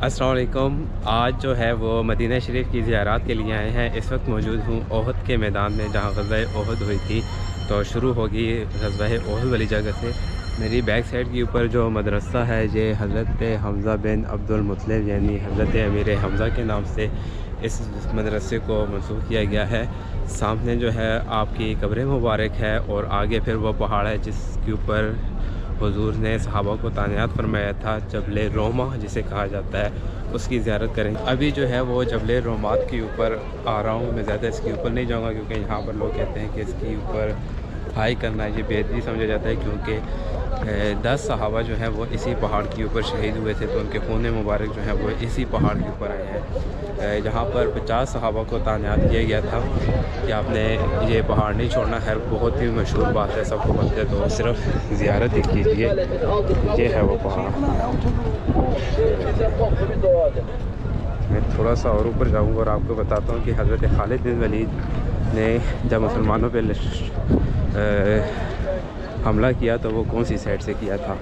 अस्सलाम वालेकुम। आज जो है वो मदीना शरीफ की ज़ियारत के लिए आए हैं। इस वक्त मौजूद हूँ ओहद के मैदान में, जहाँ ग़ज़वा ओहद हुई थी। तो शुरू होगी ग़ज़वा ओहद वाली जगह से। मेरी बैक साइड के ऊपर जो मदरसा है ये हज़रत हमज़ा बिन अब्दुल मुत्तलिब यानी हज़रत अमीर हमज़ा के नाम से इस मदरसे को मंसूब किया गया है। सामने जो है आपकी कब्र मुबारक है और आगे फिर वो पहाड़ है जिसके ऊपर हुज़ूर ने सहाबा को तानियात फरमाया था। जबल रोमा जिसे कहा जाता है, उसकी ज़ियारत करें। अभी जो है वो जबल रोमात के ऊपर आ रहा हूँ। मैं ज़्यादा इसके ऊपर नहीं जाऊँगा क्योंकि यहाँ पर लोग कहते हैं कि इसके ऊपर हाई करना ये बेदबी समझा जाता है, क्योंकि 10 सहाबा जो हैं वो इसी पहाड़ के ऊपर शहीद हुए थे। तो उनके खून मुबारक जो है वो इसी पहाड़ के ऊपर आए हैं। जहाँ पर 50 सहाबा को तानियात किया गया था कि आपने ये पहाड़ नहीं छोड़ना है। बहुत ही मशहूर बात है, सबको पता है। तो सिर्फ ज़ियारत ही कीजिए, ये है वो पहाड़। मैं थोड़ा सा और ऊपर जाऊँगा और आपको बताता हूँ कि हज़रत खालिद बिन वलीद ने जब मुसलमानों पे हमला किया तो वो कौन सी साइड से किया था।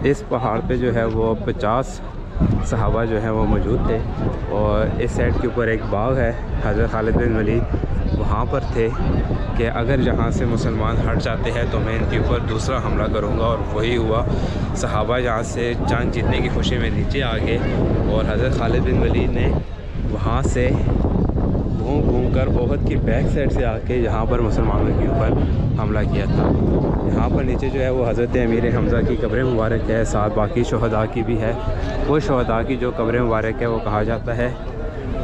इस पहाड़ पे जो है वो 50 सहाबा जो है वो मौजूद थे और इस साइड के ऊपर एक बाग है। हज़रत खालिद बिन वलीद वहाँ पर थे कि अगर यहाँ से मुसलमान हट जाते हैं तो मैं इनके ऊपर दूसरा हमला करूँगा, और वही हुआ। सहाबा यहाँ से जंग जीतने की खुशी में नीचे आ गए और हज़रत खालिद बिन वलीद ने वहाँ से घूम कर ओहद की बैक साइड से आके यहाँ पर मुसलमानों के ऊपर हमला किया था। यहाँ पर नीचे जो है वो हज़रत अमीर हमज़ा की कब्र मुबारक है, साथ बाकी शहदा की भी है। वो शहदा की जो कब्र मुबारक है वो कहा जाता है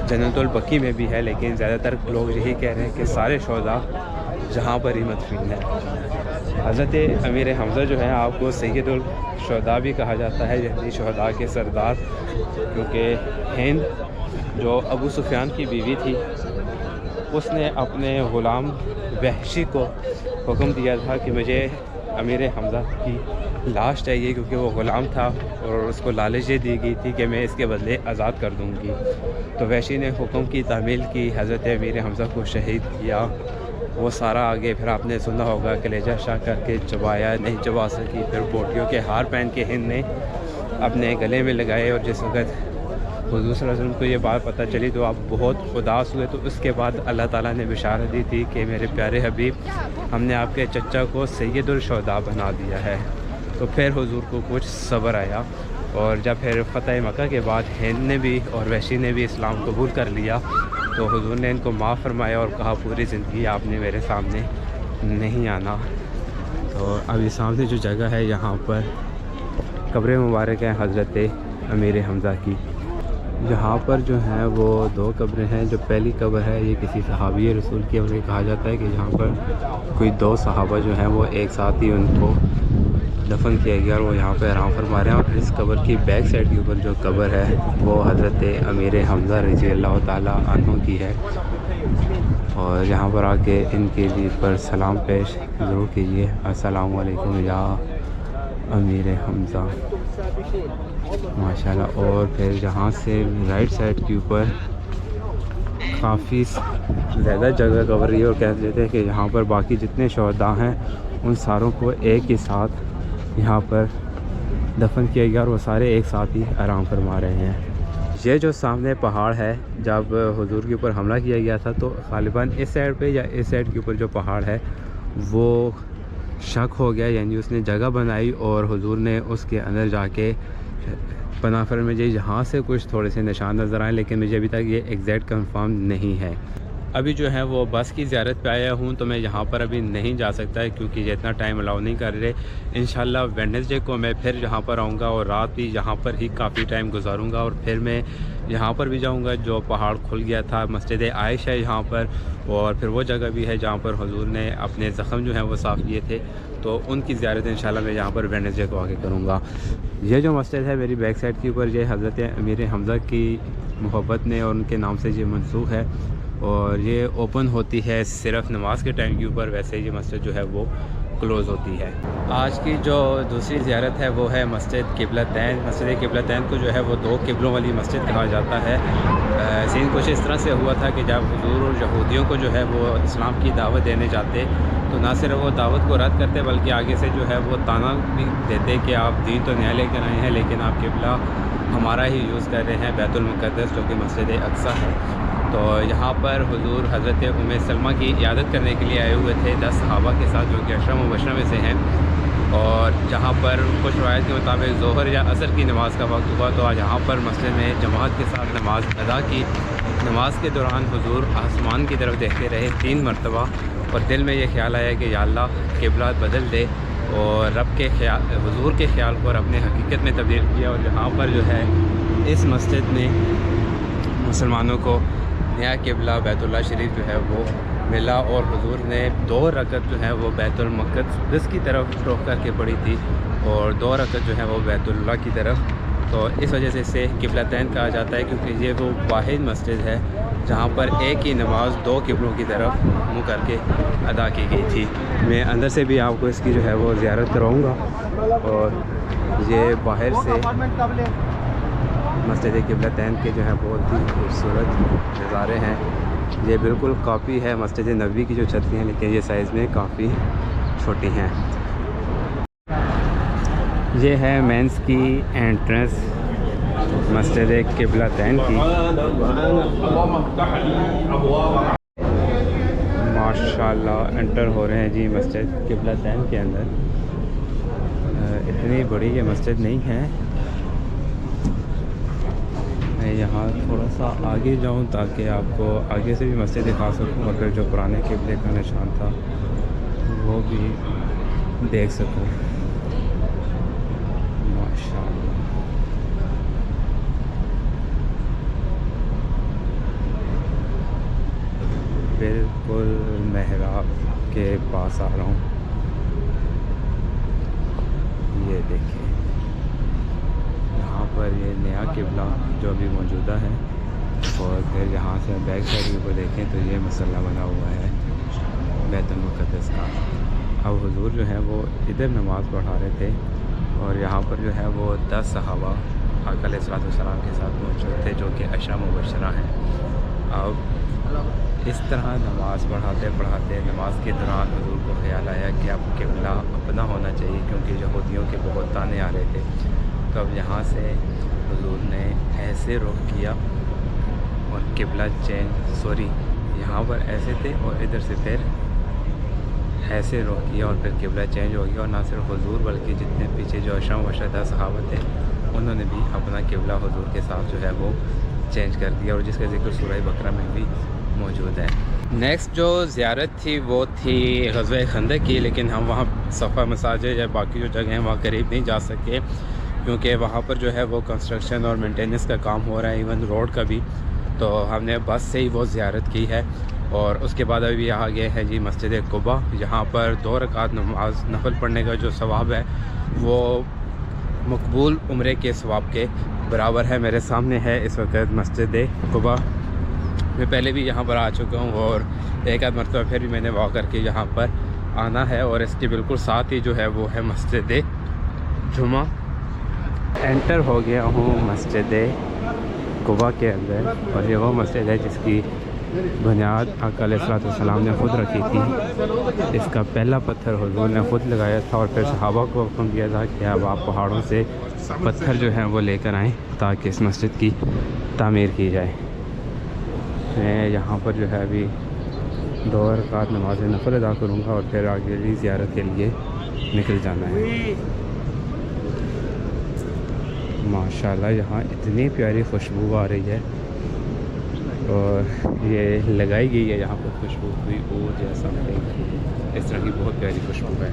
जन्नतुल बकी में भी है, लेकिन ज़्यादातर लोग यही कह रहे हैं कि सारे शहदा जहाँ पर ही मदफून है। हज़रत अमीर हमज़ा जो है आपको सैयदुल शहदा भी कहा जाता है, यानी शहदा के सरदार, क्योंकि हिंद जो अबू सुफियान की बीवी थी उसने अपने ग़ुलाम वहशी को हुक्म दिया था कि मुझे अमीर हमज़ा की लाश चाहिए, क्योंकि वो ग़ुलाम था और उसको लालच ये दी गई थी कि मैं इसके बदले आज़ाद कर दूँगी। तो वहशी ने हुक्म की तामील की, हज़रत अमीर हमज़ा को शहीद किया। वो सारा आगे फिर आपने सुना होगा कलेजा शाह करके चबाया, नहीं चबा सकी। फिर पोटियों के हार पहन के हिंद ने अपने गले में लगाए, और जिस वक्त हुज़ूर सल्लल्लाहु अलैहि वसल्लम को ये बात पता चली तो आप बहुत उदास हुए। तो उसके बाद अल्लाह ताला ने बिशारत दी थी कि मेरे प्यारे हबीब, हमने आपके चचा को सैयदुल शहदा बना दिया है। तो फिर हुज़ूर को कुछ सब्र आया, और जब फिर फ़तह मक्का के बाद हिंद ने भी और वहशी ने भी इस्लाम कबूल कर लिया तो हुज़ूर ने इनको माफ़ फरमाया और कहा पूरी ज़िंदगी आपने मेरे सामने नहीं आना। तो अभी सामने जो जगह है यहाँ पर कब्र मुबारक है हज़रत अमीर हमज़ा की। यहाँ पर जो है वो 2 कब्रें हैं। जो पहली कब्र है ये किसी सहाबी रसूल की, और ये कहा जाता है कि यहाँ पर कोई 2 सहाबा जो हैं वो एक साथ ही उनको दफन किया गया और वो यहाँ पे आराम फरमा रहे हैं। और इस कब्र की बैक साइड के ऊपर जो कब्र है वो हज़रत अमीर हमज़ा रज़ी अल्लाह ताला अन्हु की है। और यहाँ पर आके इनके लिए पर सलाम पेश ज़रूर कीजिए, अस्सलामु अलैकुम या अमीर हमज़ा, माशाल्लाह। और फिर यहाँ से राइट साइड के ऊपर काफ़ी ज़्यादा जगह कवर रही है, और कह देते हैं कि यहाँ पर बाकी जितने शहदा हैं उन सारों को एक ही साथ यहाँ पर दफन किया गया और वो सारे एक साथ ही आराम फरमा रहे हैं। ये जो सामने पहाड़ है, जब हुजूर के ऊपर हमला किया गया था तो ग़ालिबन इस साइड पे या इस साइड के ऊपर जो पहाड़ है वो शक हो गया, यानी उसने जगह बनाई और हुजूर ने उसके अंदर जाके पनाह फरमाई। यहाँ से कुछ थोड़े से निशान नज़र आए, लेकिन मुझे अभी तक ये एग्जैक्ट कंफर्म नहीं है। अभी जो है वो बस की ज़ियारत पे आया हूँ, तो मैं यहाँ पर अभी नहीं जा सकता है क्योंकि ये इतना टाइम अलाउ नहीं कर रहे। इंशाल्लाह वेडनेसडे को मैं फिर यहाँ पर आऊँगा और रात भी यहाँ पर ही काफ़ी टाइम गुजारूँगा, और फिर मैं यहाँ पर भी जाऊँगा जो पहाड़ खुल गया था, मस्जिद आयशा है यहाँ पर, और फिर वो जगह भी है जहाँ पर हुजूर ने अपने ज़ख़म जो हैं वो साफ़ किए थे। तो उनकी ज़ियारत इंशाल्लाह मैं यहाँ पर वेडनेसडे को आके करूँगा। ये जो मस्जिद है मेरी बैक साइड के ऊपर, ये हज़रत अमीर हमज़ा की मोहब्बत ने और उनके नाम से ये मनसूख है, और ये ओपन होती है सिर्फ नमाज के टाइम के ऊपर। वैसे ये मस्जिद जो है वो क्लोज़ होती है। आज की जो दूसरी ज़ियारत है वो है मस्जिद क़िबलतैन। मस्जिद क़िबलतैन को जो है वो 2 क़िबलों वाली मस्जिद कहा जाता है। सीन कुछ इस तरह से हुआ था कि जब हुजूर और यहूदियों को जो है वो इस्लाम की दावत देने जाते तो ना सिर्फ वो दावत को रद्द करते बल्कि आगे से जो है वो ताना भी देते कि आप दीन तो नया लेकर आए हैं लेकिन आप क़िबला हमारा ही यूज़ कर रहे हैं, बैतुल मुक़द्दस जो कि मस्जिद अक़सा है। तो यहाँ पर हुज़ूर हज़रत उम्मे सलमा की इयादत करने के लिए आए हुए थे 10 सहाबा के साथ, जो कि 10 मुबशरा में से हैं। और जहाँ पर कुछ रवायत के मुताबिक ज़ोहर या असर की नमाज़ का वक्त हुआ तो आज यहाँ पर मस्जिद में जमात के साथ नमाज़ अदा की। नमाज के दौरान हुज़ूर आसमान की तरफ देखते रहे 3 मरतबा और दिल में ये ख्याल आया कि या अल्लाह क़िबला बदल दे, और रब के ख्याल, हुज़ूर के ख्याल को अपने हकीकत में तब्दील किया। और यहाँ पर जो है इस मस्जिद में मुसलमानों को नया क़िबला बैतुल्लाह शरीफ जो है वो मिला, और हुज़ूर ने 2 रकत जो है वो बैतुल मुक़द्दस की तरफ रुख करके पढ़ी थी और 2 रकत जो है वो बैतुल्लाह की तरफ। तो इस वजह से इसे क़िबलतैन कहा जाता है, क्योंकि ये वो वाहिद मस्जिद है जहाँ पर एक ही नमाज़ 2 क़िबलों की तरफ मुँह करके अदा की गई थी। मैं अंदर से भी आपको इसकी जो है वो ज़ियारत कराऊँगा। और ये बाहर से मस्जिद क़िबलतैन के जो है बहुत ही खूबसूरत नज़ारे हैं। ये बिल्कुल कॉपी है मस्जिद नबवी की जो छतें हैं, लेकिन ये साइज़ में काफ़ी छोटी हैं। ये है मेंस की एंट्रेंस मस्जिद क़िबलतैन की। माशाल्लाह एंटर हो रहे हैं जी मस्जिद क़िबलतैन के अंदर। इतनी बड़ी ये मस्जिद नहीं है। मैं यहाँ थोड़ा सा आगे जाऊँ ताकि आपको आगे से भी मस्जिद दिखा सकूँ और फिर जो पुराने क़िबले का निशान था वो भी देख सकूँ। माशाअल्लाह बिल्कुल महराब के पास आ रहा हूँ। ये देखिए यहाँ पर ये नया क़िबला जो अभी मौजूदा है, और फिर यहाँ से बैक साइड को देखें तो ये मसल्ला बना हुआ है बैतुल मुक़द्दस का। अब हुज़ूर जो है वो इधर नमाज़ पढ़ा रहे थे और यहाँ पर जो है वो 10 सहाबा आका अलैहिस्सलाम के साथ मौजूद थे, जो कि 10 मुबशरा हैं। अब इस तरह नमाज़ पढ़ाते पढ़ाते नमाज के दौरान हुज़ूर को ख्याल आया कि अब क़िबला अपना होना चाहिए, क्योंकि यहूदियों के बहुत ताने आ रहे थे। तो अब यहाँ से हुज़ूर ने ऐसे रुख किया और क़िबला यहाँ पर ऐसे थे और इधर से फिर ऐसे रुख किया और फिर क़िबला चेंज हो गया। और ना सिर्फ हुज़ूर बल्कि जितने पीछे जो 10 मुबशरा सहाबा थे उन्होंने भी अपना क़िबला हुज़ूर के साथ जो है वो चेंज कर दिया, और जिसका ज़िक्र सूरह बकरा में भी मौजूद है। नेक्स्ट जो ज़ियारत थी वो थी ग़ज़वा खंदक की, लेकिन हम वहाँ सफ़ा मसाजिद या बाकी जो जगह हैं वहाँ करीब नहीं जा सके, क्योंकि वहाँ पर जो है वो कंस्ट्रक्शन और मेंटेनेंस का काम हो रहा है, इवन रोड का भी। तो हमने बस से ही वो ज़ियारत की है। और उसके बाद अभी यहाँ गए हैं जी मस्जिद कुबा, जहाँ पर 2 रकात नमाज नफल पढ़ने का जो सवाब है वो मकबूल उम्रे के सवाब के बराबर है। मेरे सामने है इस वक्त मस्जिद कुबा। मैं पहले भी यहाँ पर आ चुका हूँ और एक आध मरतबा फिर भी मैंने वॉक करके यहाँ पर आना है, और इसके बिल्कुल साथ ही जो है वो है मस्जिद जुमा। एंटर हो गया हूँ मस्जिद कुबा के अंदर, और ये वो मस्जिद है जिसकी बुनियाद आका अलैहिस्सलाम ने ख़ुद रखी थी। इसका पहला पत्थर हुज़ूर ने ख़ुद लगाया था, और फिर सहाबा को हुक्म दिया था कि अब आप पहाड़ों से पत्थर जो हैं वो लेकर आएँ ताकि इस मस्जिद की तामीर की जाए। मैं यहाँ पर जो है अभी 2 रकात नमाज नफल अदा करूँगा और फिर आगे की ज़ियारत के लिए निकल जाना है। माशाल्लाह यहाँ इतनी प्यारी खुशबू आ रही है, और ये लगाई गई है यहाँ पर खुशबू कोई और जैसा नहीं, इस तरह की बहुत प्यारी खुशबू है।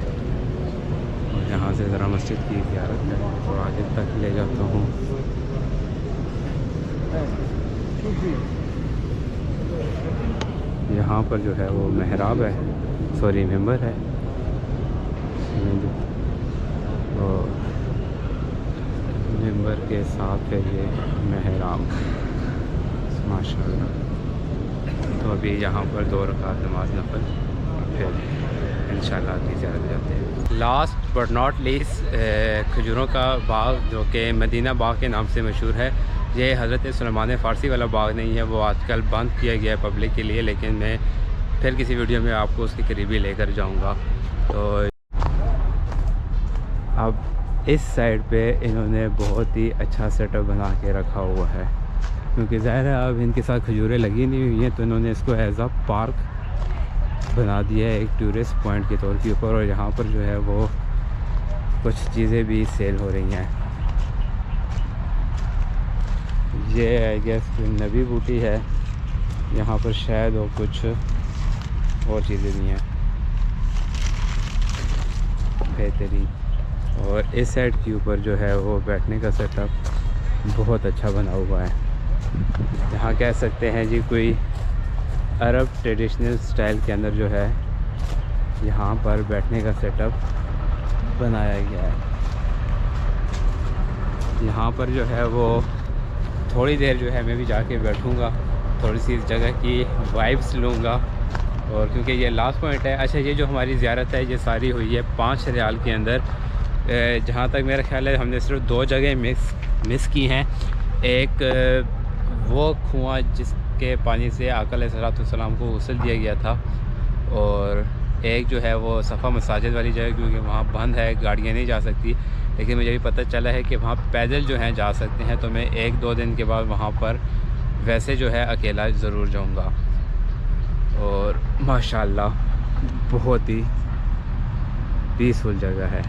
और यहाँ से ज़रा मस्जिद की ज़ियारत है और आगे तक ले जाता हूँ। यहाँ पर जो है वो महराब है, सॉरी मेंबर है, और मेंबर के साथ है ये महराब। माशाल्लाह। तो अभी यहाँ पर 2 रकात नमाज नफल, फिर इंशाल्लाह की ज़ियारत जाते हैं। लास्ट बट नॉट लीस्ट खजूरों का बाग जो कि मदीना बाग के नाम से मशहूर है। ये हज़रत सुलेमान फ़ारसी वाला बाग नहीं है, वो आजकल बंद किया गया है पब्लिक के लिए, लेकिन मैं फिर किसी वीडियो में आपको उसके करीबी लेकर जाऊंगा। तो अब इस साइड पे इन्होंने बहुत ही अच्छा सेटअप बना के रखा हुआ है, क्योंकि ज़ाहिर है अब इनके साथ खजूरें लगी नहीं हुई हैं, तो इन्होंने इसको एज अ पार्क बना दिया है, एक टूरिस्ट पॉइंट के तौर के ऊपर। और यहाँ पर जो है वो कुछ चीज़ें भी सेल हो रही हैं। ये आई गेस नबी बूटी है, यहाँ पर शायद और कुछ और चीज़ें भी हैं बेहतरीन। और इस साइड के ऊपर जो है वो बैठने का सेटअप बहुत अच्छा बना हुआ है। यहाँ कह सकते हैं जी कोई अरब ट्रेडिशनल स्टाइल के अंदर जो है यहाँ पर बैठने का सेटअप बनाया गया है। यहाँ पर जो है वो थोड़ी देर जो है मैं भी जाके बैठूँगा, थोड़ी सी इस जगह की वाइब्स लूँगा। और क्योंकि ये लास्ट पॉइंट है। अच्छा, ये जो हमारी ज़ियारत है ये सारी हुई है 5 रियाल के अंदर। जहाँ तक मेरा ख्याल है हमने सिर्फ 2 जगह मिस की हैं। एक वो कुआँ जिसके पानी से आका अलैहिस्सलाम को गुस्ल दिया गया था, और एक जो है वो सफ़ा मसाजिद वाली जगह, क्योंकि वहाँ बंद है, गाड़ियाँ नहीं जा सकती। लेकिन मुझे भी पता चला है कि वहाँ पैदल जो हैं जा सकते हैं, तो मैं 1-2 दिन के बाद वहाँ पर वैसे जो है अकेला ज़रूर जाऊँगा। और माशाल्लाह बहुत ही पीसफुल जगह है।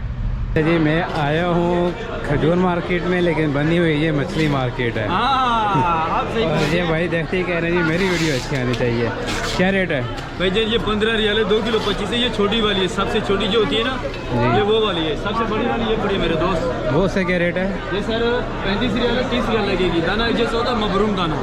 जी मैं आया हूँ खजूर मार्केट में, लेकिन बनी हुई ये मछली मार्केट है। और ये भाई देखते ही कह रहे हैं जी मेरी वीडियो अच्छी आनी चाहिए। क्या रेट है भाई जी? ये 15 रियाल है, 2 किलो 25 है। ये छोटी वाली है, सबसे छोटी जो होती है ना, ये वो वाली है। सबसे बड़ी वाली ये पड़ी मेरे दोस्त। वो से क्या रेट है? ये सर 35 रियाल है, 30 रियाल लगेगी। दाना जैसा होता है मबरूम दाना।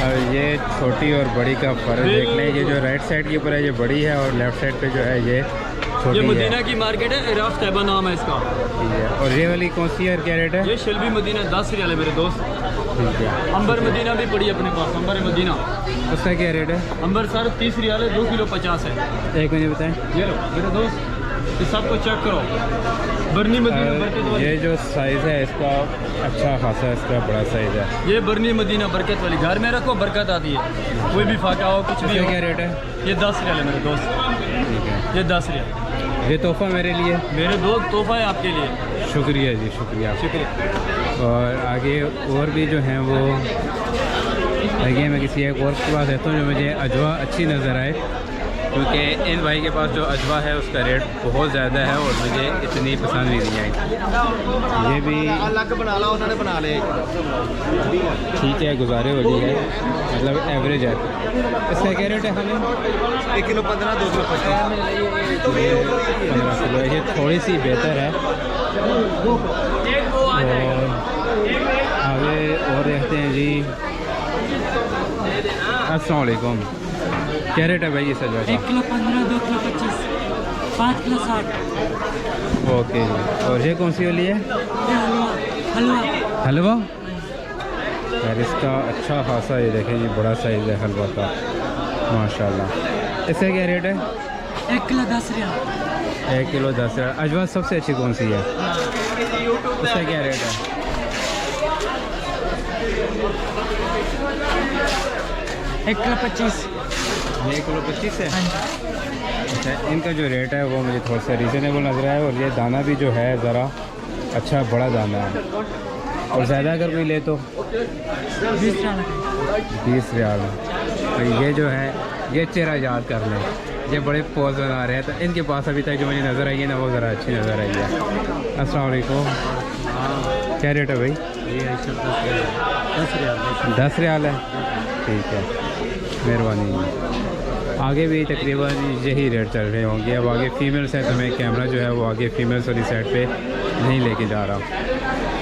और ये छोटी और बड़ी का फ़र्क देख लें। ये जो राइट साइड के ऊपर है ये बड़ी है, और लेफ़्ट साइड पे जो है ये छोटी है। ये मदीना की मार्केट है, इराफ तैयबा नाम है इसका। ठीक है। और ये वाली कौन सी है और क्या रेट है? ये शलबी मदीना 10 रियाल है मेरे दोस्त। ठीक है। अंबर मदीना भी पड़ी अपने पास, अंबर मदीना। उसका क्या रेट है? अंबर सर 30 रियाल है, 2 किलो 50 है। एक मिनट बताएं। ये लो मेरे दोस्त, ये सबको चेक करो। बर्नी मदीना बरकत वाली। ये जो साइज़ है इसका अच्छा खासा, इसका बड़ा साइज़ है। ये बर्नी मदीना बरकत वाली, घर में रखो बरकत आती है। कोई भी फाका हो, कुछ भी हो। क्या रेट है? ये 10 रियाल है मेरे दोस्त। ठीक है। ये 10 रियाल। ये तोहफ़ा मेरे लिए। मेरे दोस्त तोहफा है आपके लिए। शुक्रिया जी, शुक्रिया। शुक्रिया। और आगे और भी जो हैं वो आगे मैं किसी एक और के पास रहता हूँ जो मुझे अजवा अच्छी नज़र आए, क्योंकि इन भाई के पास जो अजवा है उसका रेट बहुत ज़्यादा है और मुझे इतनी पसंद भी नहीं आई। ये भी अलग बना ला, उन्होंने बना ले। ठीक है, गुजारे वाली है, मतलब एवरेज है। इसका क्या रेट है? हमें 1 किलो 15, 2 किलो 50। 15 किलो। ये थोड़ी सी बेहतर है। और आगे और देखते हैं जी। अस्सलाम वालेकुम। क्या रेट है भाई ये सजवा का? 1 किलो 15, 2 किलो 25, 5 किलो 60। ओके जी। और ये कौन सी वाली है? हलवा। हलवा यार, इसका अच्छा खासा ये देखें जी, बड़ा साइज़ है हलवा का माशाल्लाह। इसका क्या रेट है? 1 किलो 10 रियाल। 1 किलो 10 रियाल। अजवा सबसे अच्छी कौन सी है? उसका क्या रेट है? 1 किलो 25। 1 किलो 25 है। हाँ जी। अच्छा, इनका जो रेट है वो मुझे थोड़ा सा रीज़नेबल नज़र आया। और ये दाना भी जो है ज़रा अच्छा बड़ा दाना है। और ज़्यादा अगर कोई ले तो 20 रियाल। 20 रियाल। तो ये जो है ये चेहरा याद कर लें, ये बड़े पोज बना रहे हैं। तो इनके पास अभी तक जो मुझे नज़र आई है ना, वो ज़रा अच्छी नज़र आई है। अस्सलाम वालेकुम। क्या रेट है भाई? ये 10 रियाल। 10 रियाल है। ठीक है, मेहरबानी। आगे भी तकरीबन यही रेट चल रहे होंगे। अब आगे फ़ीमेल्स हैं, तो मैं कैमरा जो है वो आगे फ़ीमेल्स वाली साइड पे नहीं लेके जा रहा।